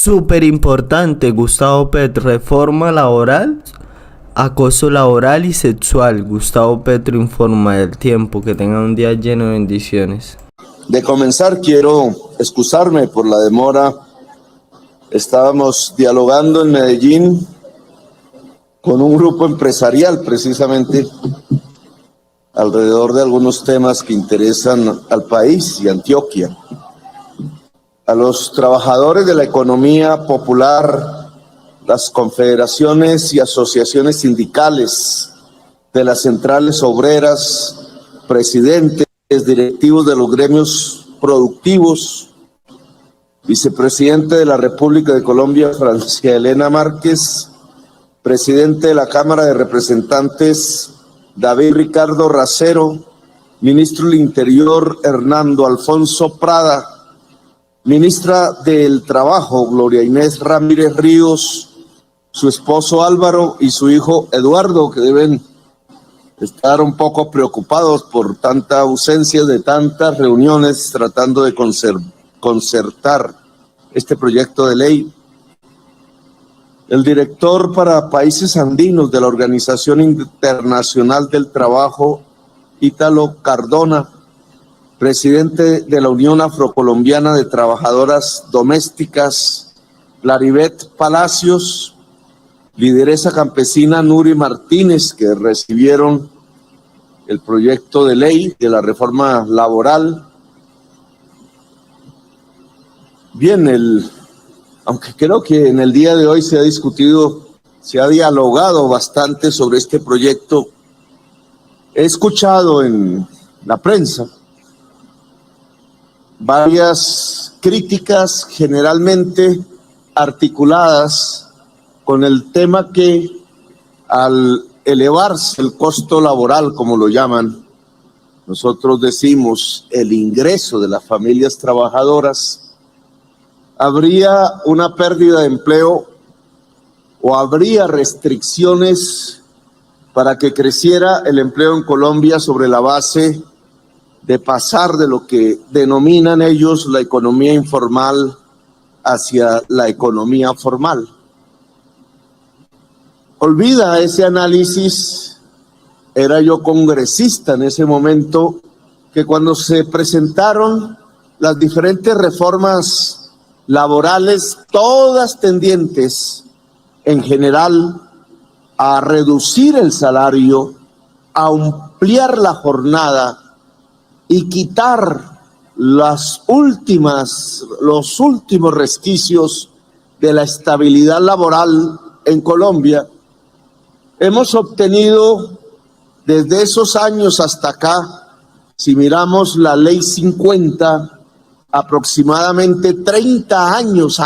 súper importante, Gustavo Petro, reforma laboral, acoso laboral y sexual. Gustavo Petro informa del tiempo. Que tengan un día lleno de bendiciones. De comenzar, quiero excusarme por la demora. Estábamos dialogando en Medellín con un grupo empresarial, precisamente, alrededor de algunos temas que interesan al país y a Antioquia. A los trabajadores de la economía popular, las confederaciones y asociaciones sindicales de las centrales obreras, presidentes, directivos de los gremios productivos, vicepresidente de la República de Colombia, Francia Elena Márquez, presidente de la Cámara de Representantes, David Ricardo Racero, ministro del Interior, Hernando Alfonso Prada, ministra del Trabajo, Gloria Inés Ramírez Ríos, su esposo Álvaro y su hijo Eduardo, que deben estar un poco preocupados por tanta ausencia de tantas reuniones tratando de concertar este proyecto de ley. El director para países andinos de la Organización Internacional del Trabajo, Ítalo Cardona, presidente de la Unión Afrocolombiana de Trabajadoras Domésticas, Claribet Palacios, lideresa campesina Nuri Martínez, que recibieron el proyecto de ley de la reforma laboral. Bien, aunque creo que en el día de hoy se ha discutido, se ha dialogado bastante sobre este proyecto, he escuchado en la prensa varias críticas generalmente articuladas con el tema que al elevarse el costo laboral, como lo llaman, nosotros decimos el ingreso de las familias trabajadoras, habría una pérdida de empleo o habría restricciones para que creciera el empleo en Colombia sobre la base de pasar de lo que denominan ellos la economía informal hacia la economía formal. Olvida ese análisis, era yo congresista en ese momento, que cuando se presentaron las diferentes reformas laborales, todas tendientes en general a reducir el salario, a ampliar la jornada y quitar los últimos resquicios de la estabilidad laboral en Colombia, hemos obtenido desde esos años hasta acá, si miramos la ley 50, aproximadamente 30 años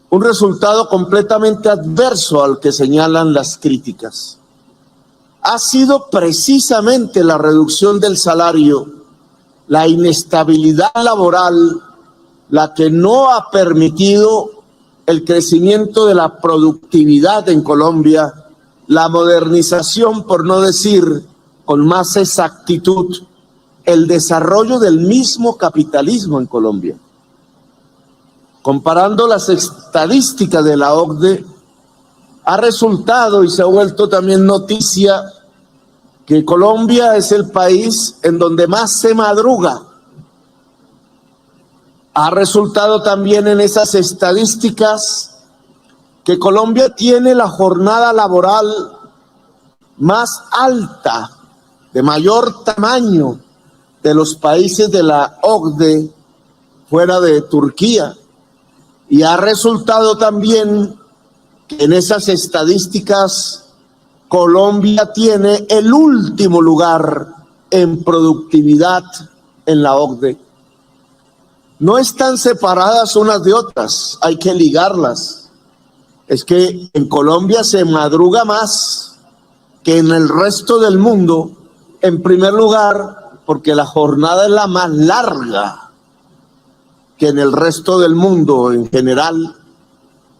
un resultado completamente adverso al que señalan las críticas. Ha sido precisamente la reducción del salario, la inestabilidad laboral, la que no ha permitido el crecimiento de la productividad en Colombia, la modernización, por no decir con más exactitud, el desarrollo del mismo capitalismo en Colombia. Comparando las estadísticas de la OCDE, ha resultado y se ha vuelto también noticia que Colombia es el país en donde más se madruga. Ha resultado también en esas estadísticas que Colombia tiene la jornada laboral más alta, de mayor tamaño de los países de la OCDE fuera de Turquía. Y ha resultado también que en esas estadísticas Colombia tiene el último lugar en productividad en la OCDE. No están separadas unas de otras, hay que ligarlas. Es que en Colombia se madruga más que en el resto del mundo, en primer lugar, porque la jornada es la más larga que en el resto del mundo en general,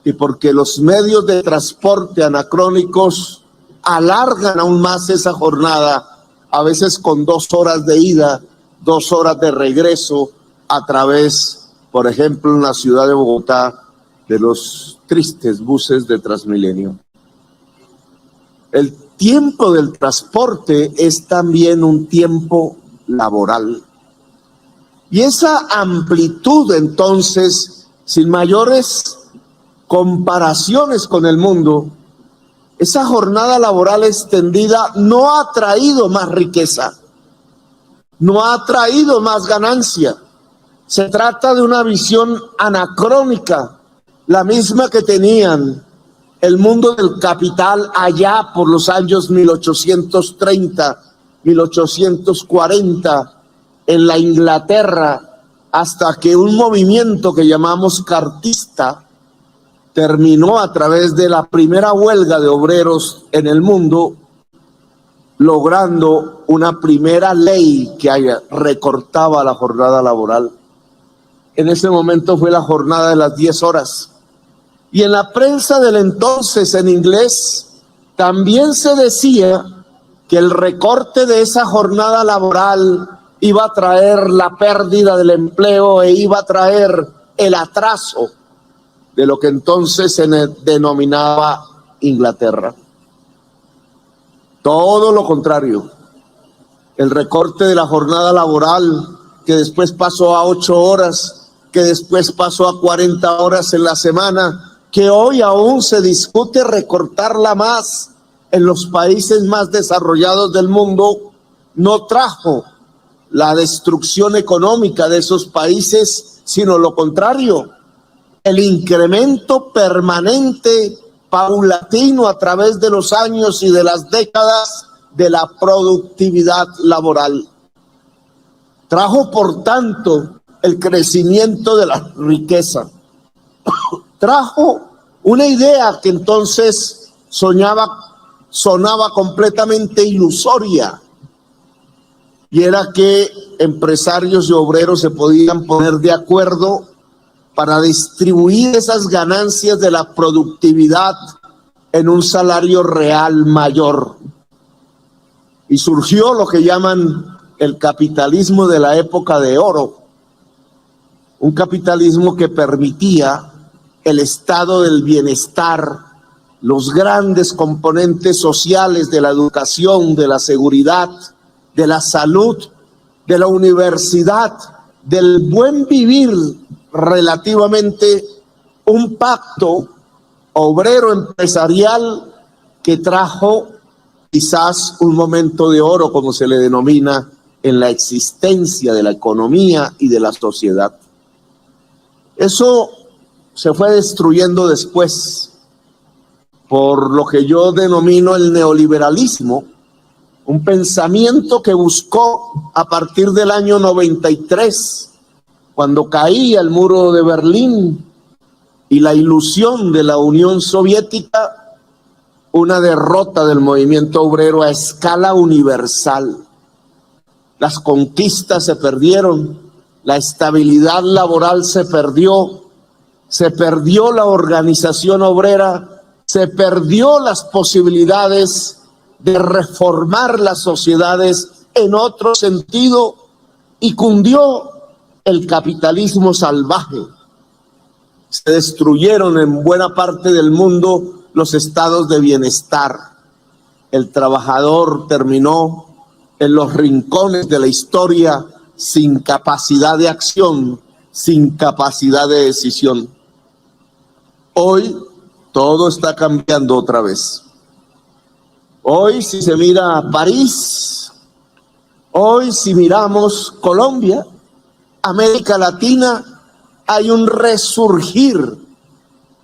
y porque los medios de transporte anacrónicos alargan aún más esa jornada, a veces con 2 horas de ida, 2 horas de regreso a través por ejemplo, en la ciudad de Bogotá, de los tristes buses de Transmilenio. El tiempo del transporte es también un tiempo laboral. Y esa amplitud, entonces, sin mayores comparaciones con el mundo, esa jornada laboral extendida no ha traído más riqueza, no ha traído más ganancia. Se trata de una visión anacrónica, la misma que tenían el mundo del capital allá por los años 1830, 1840, en la Inglaterra, hasta que un movimiento que llamamos cartista terminó a través de la primera huelga de obreros en el mundo, logrando una primera ley que recortaba la jornada laboral. En ese momento fue la jornada de las 10 horas. Y en la prensa del entonces en inglés también se decía que el recorte de esa jornada laboral iba a traer la pérdida del empleo e iba a traer el atraso de lo que entonces se denominaba Inglaterra. Todo lo contrario. El recorte de la jornada laboral, que después pasó a 8 horas, que después pasó a 40 horas en la semana, que hoy aún se discute recortarla más en los países más desarrollados del mundo, no trajo la destrucción económica de esos países, sino lo contrario, el incremento permanente, paulatino a través de los años y de las décadas de la productividad laboral. Trajo, por tanto, el crecimiento de la riqueza. Trajo una idea que entonces sonaba completamente ilusoria, y era que empresarios y obreros se podían poner de acuerdo para distribuir esas ganancias de la productividad en un salario real mayor. Y surgió lo que llaman el capitalismo de la época de oro, un capitalismo que permitía el estado del bienestar, los grandes componentes sociales de la educación, de la seguridad, de la salud, de la universidad, del buen vivir, relativamente un pacto obrero empresarial que trajo quizás un momento de oro, como se le denomina, en la existencia de la economía y de la sociedad. Eso se fue destruyendo después por lo que yo denomino el neoliberalismo, un pensamiento que buscó a partir del año 93, cuando caía el muro de Berlín y la ilusión de la Unión Soviética, una derrota del movimiento obrero a escala universal. Las conquistas se perdieron, la estabilidad laboral se perdió la organización obrera, se perdió las posibilidades de reformar las sociedades en otro sentido y cundió el capitalismo salvaje. Se destruyeron en buena parte del mundo los estados de bienestar. El trabajador terminó en los rincones de la historia sin capacidad de acción, sin capacidad de decisión. Hoy todo está cambiando otra vez. Hoy, si se mira París, hoy si miramos Colombia, América Latina, hay un resurgir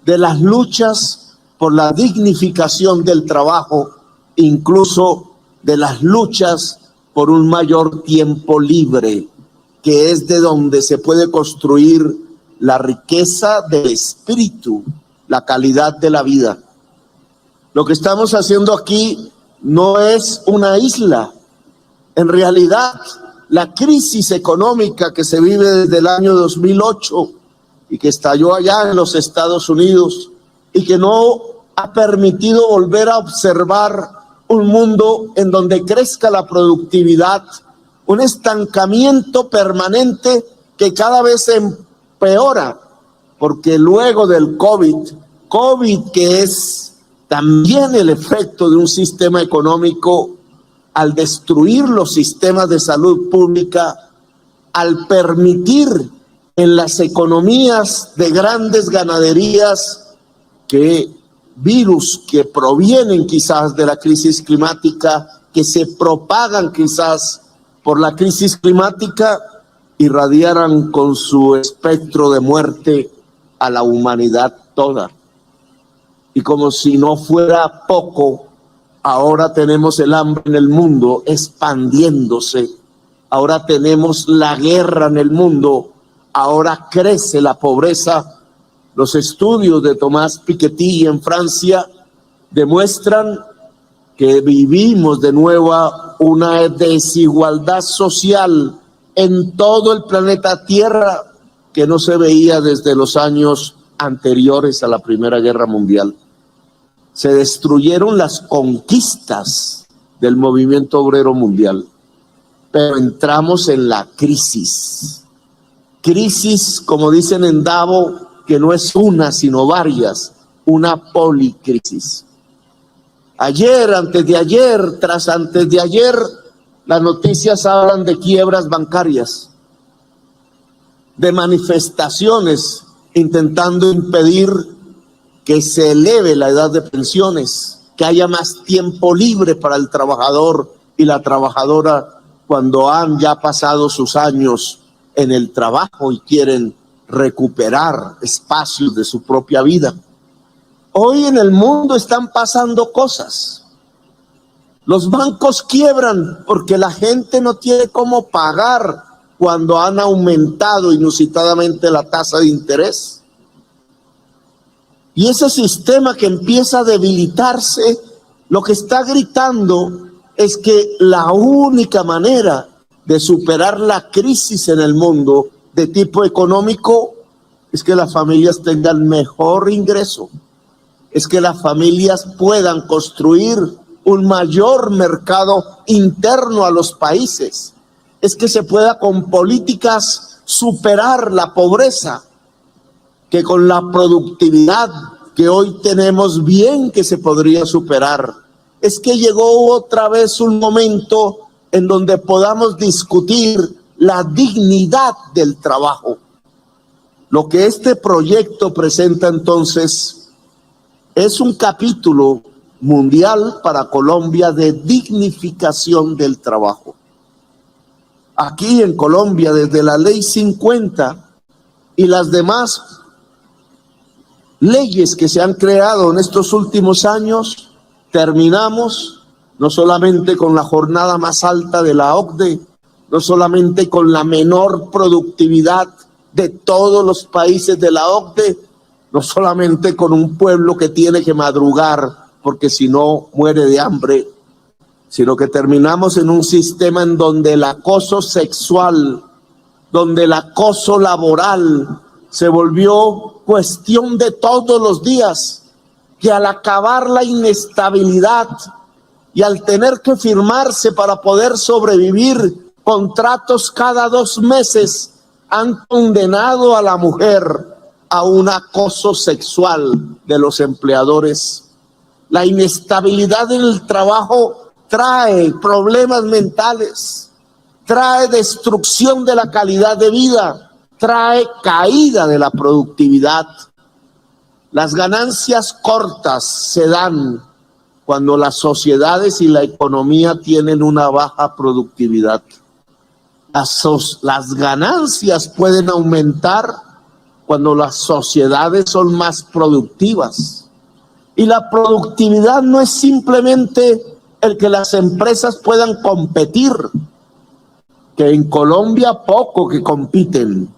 de las luchas por la dignificación del trabajo, incluso de las luchas por un mayor tiempo libre, que es de donde se puede construir la riqueza del espíritu, la calidad de la vida. Lo que estamos haciendo aquí no es una isla. En realidad, la crisis económica que se vive desde el año 2008 y que estalló allá en los Estados Unidos y que no ha permitido volver a observar un mundo en donde crezca la productividad, un estancamiento permanente que cada vez se empeora, porque luego del COVID que es también el efecto de un sistema económico, al destruir los sistemas de salud pública, al permitir en las economías de grandes ganaderías que virus que provienen quizás de la crisis climática, que se propagan quizás por la crisis climática, irradiaran con su espectro de muerte a la humanidad toda. Y como si no fuera poco, ahora tenemos el hambre en el mundo expandiéndose, ahora tenemos la guerra en el mundo, ahora crece la pobreza. Los estudios de Thomas Piketty en Francia demuestran que vivimos de nuevo una desigualdad social en todo el planeta Tierra que no se veía desde los años anteriores a la Primera Guerra Mundial. Se destruyeron las conquistas del movimiento obrero mundial, pero entramos en la crisis. Crisis, como dicen en Davos, que no es una, sino varias, una policrisis. Ayer, antes de ayer, tras antes de ayer, las noticias hablan de quiebras bancarias, de manifestaciones intentando impedir que se eleve la edad de pensiones, que haya más tiempo libre para el trabajador y la trabajadora cuando han ya pasado sus años en el trabajo y quieren recuperar espacios de su propia vida. Hoy en el mundo están pasando cosas. Los bancos quiebran porque la gente no tiene cómo pagar cuando han aumentado inusitadamente la tasa de interés. Y ese sistema que empieza a debilitarse, lo que está gritando es que la única manera de superar la crisis en el mundo de tipo económico es que las familias tengan mejor ingreso, es que las familias puedan construir un mayor mercado interno a los países, es que se pueda con políticas superar la pobreza, que con la productividad que hoy tenemos bien que se podría superar. Es que llegó otra vez un momento en donde podamos discutir la dignidad del trabajo. Lo que este proyecto presenta entonces es un capítulo mundial para Colombia de dignificación del trabajo. Aquí en Colombia, desde la Ley 50 y las demás leyes que se han creado en estos últimos años, terminamos no solamente con la jornada más alta de la OCDE, no solamente con la menor productividad de todos los países de la OCDE, no solamente con un pueblo que tiene que madrugar porque si no muere de hambre, sino que terminamos en un sistema en donde el acoso sexual, donde el acoso laboral se volvió cuestión de todos los días, que al acabar la inestabilidad y al tener que firmarse para poder sobrevivir contratos cada 2 meses, han condenado a la mujer a un acoso sexual de los empleadores. La inestabilidad en el trabajo trae problemas mentales, trae destrucción de la calidad de vida, trae caída de la productividad. Las ganancias cortas se dan cuando las sociedades y la economía tienen una baja productividad. Las ganancias pueden aumentar cuando las sociedades son más productivas. Y la productividad no es simplemente el que las empresas puedan competir, que en Colombia poco que compiten,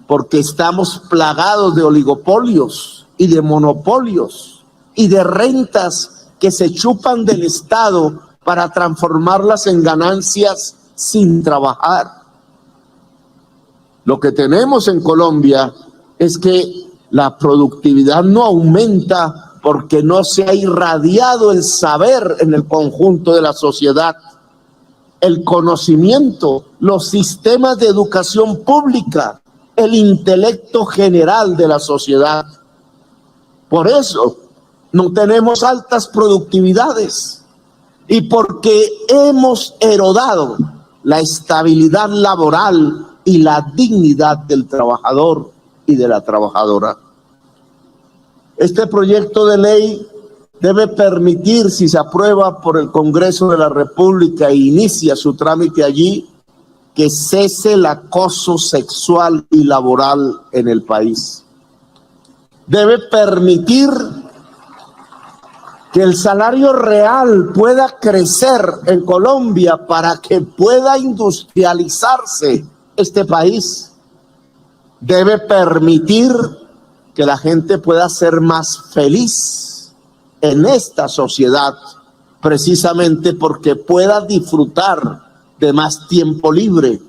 porque estamos plagados de oligopolios y de monopolios y de rentas que se chupan del Estado para transformarlas en ganancias sin trabajar. Lo que tenemos en Colombia es que la productividad no aumenta porque no se ha irradiado el saber en el conjunto de la sociedad, el conocimiento, los sistemas de educación pública, el intelecto general de la sociedad. Por eso no tenemos altas productividades y porque hemos erodado la estabilidad laboral y la dignidad del trabajador y de la trabajadora. Este proyecto de ley debe permitir, si se aprueba por el Congreso de la República e inicia su trámite allí, que cese el acoso sexual y laboral en el país. Debe permitir que el salario real pueda crecer en Colombia para que pueda industrializarse este país. Debe permitir que la gente pueda ser más feliz en esta sociedad, precisamente porque pueda disfrutar de más tiempo libre.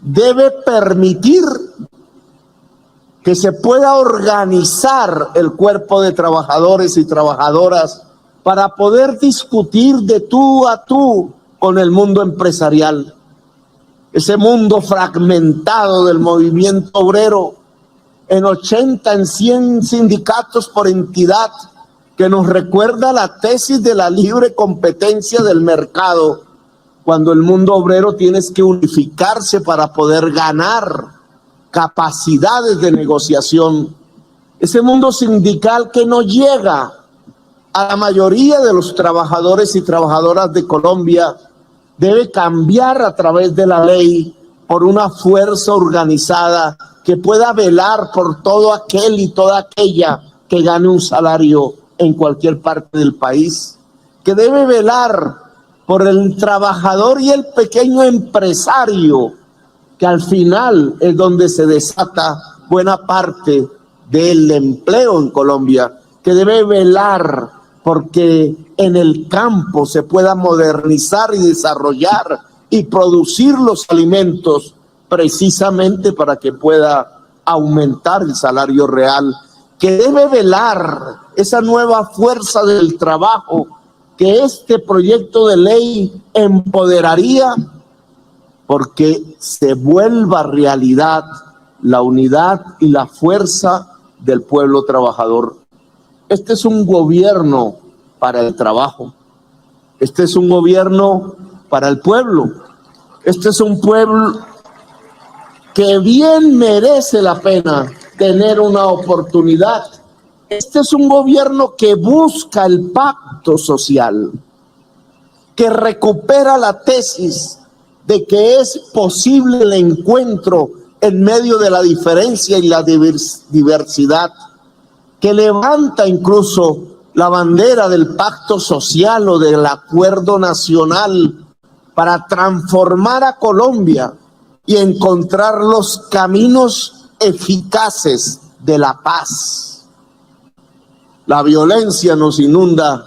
Debe permitir que se pueda organizar el cuerpo de trabajadores y trabajadoras para poder discutir de tú a tú con el mundo empresarial. Ese mundo fragmentado del movimiento obrero en 80, en 100 sindicatos por entidad, que nos recuerda la tesis de la libre competencia del mercado, cuando el mundo obrero tiene que unificarse para poder ganar capacidades de negociación. Ese mundo sindical que no llega a la mayoría de los trabajadores y trabajadoras de Colombia debe cambiar a través de la ley por una fuerza organizada que pueda velar por todo aquel y toda aquella que gane un salario en cualquier parte del país, que debe velar por el trabajador y el pequeño empresario, que al final es donde se desata buena parte del empleo en Colombia, que debe velar porque en el campo se pueda modernizar y desarrollar y producir los alimentos precisamente para que pueda aumentar el salario real, que debe velar esa nueva fuerza del trabajo que este proyecto de ley empoderaría, porque se vuelva realidad la unidad y la fuerza del pueblo trabajador. Este es un gobierno para el trabajo. Este es un gobierno para el pueblo. Este es un pueblo que bien merece la pena tener una oportunidad. Este es un gobierno que busca el pacto social, que recupera la tesis de que es posible el encuentro en medio de la diferencia y la diversidad, que levanta incluso la bandera del pacto social o del acuerdo nacional para transformar a Colombia y encontrar los caminos eficaces de la paz. La violencia nos inunda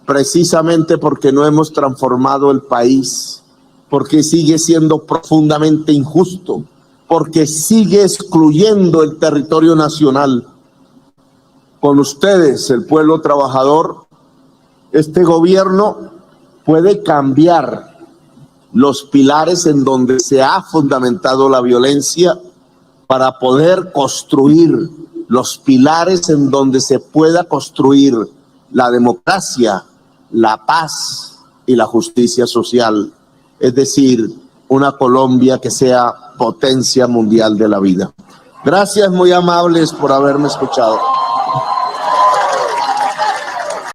precisamente porque no hemos transformado el país, porque sigue siendo profundamente injusto, porque sigue excluyendo el territorio nacional. Con ustedes, el pueblo trabajador, este gobierno puede cambiar los pilares en donde se ha fundamentado la violencia para poder construir los pilares en donde se pueda construir la democracia, la paz y la justicia social. Es decir, una Colombia que sea potencia mundial de la vida. Gracias, muy amables, por haberme escuchado.